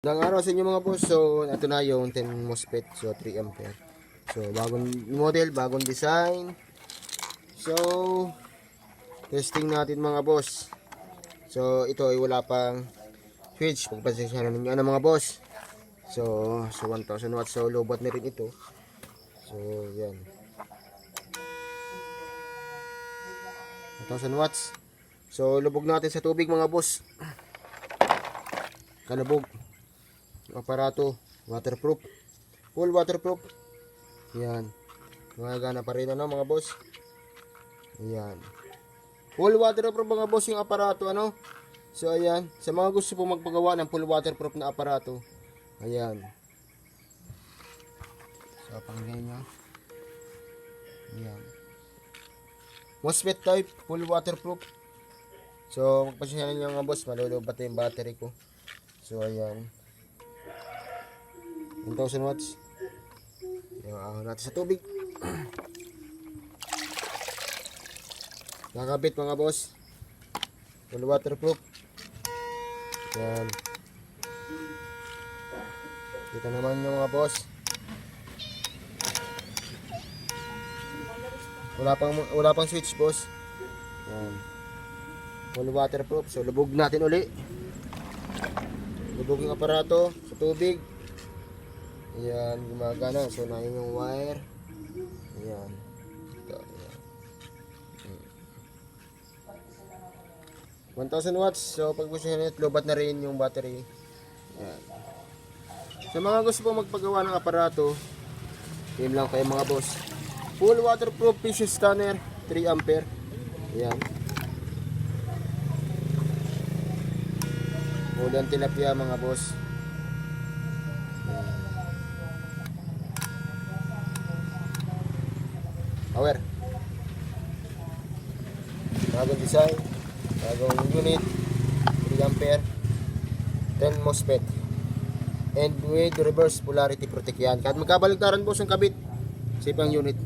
Magandang araw sa inyo mga boss. So, ito na yung 10 MOSFET. So, 3 ampere. So, bagong model, bagong design. So, testing natin mga boss. So, ito ay wala pang switch. Pagpasensyahan ninyo ano mga boss. So 1000 watts. So, lobat na rin ito. So, yan. 1000 watts. So, lubog natin sa tubig mga boss. Kalubog. Aparato, waterproof, full waterproof. Yan, gumagana pa rin ano mga boss. Yan, full waterproof mga boss yung aparato ano. So ayan, sa mga gusto po magpagawa ng full waterproof na aparato, ayan. So panglagay nyo, ayan, MOSFET type, full waterproof. So magpasyahan nyo mga boss, malulubat na yung battery ko. So ayan, 1000 watts. Yung ahon natin sa tubig. Nakakabit mga boss. Full waterproof. Yan. Kita naman yung mga boss. Wala pang switch boss. Yan. Full waterproof. So lubog natin uli. Lubog yung aparato sa tubig. Ayan, gumagana. So, na yung wire. Ayan. Ito, ayan. 1000 watts. So, pag gusto nyo, lobat na rin yung battery. Ayan. Sa mga gusto po magpagawa ng aparato, game lang kayo mga boss. Full waterproof fish stunner, 3 ampere. Ayan. Ulan tilapia mga boss. Power. Bagong design, bagong unit, 3 ampere, 10 MOSFET, and with reverse polarity protect yan. Kahit magkabaligtaran po sa kabit, safe ang unit.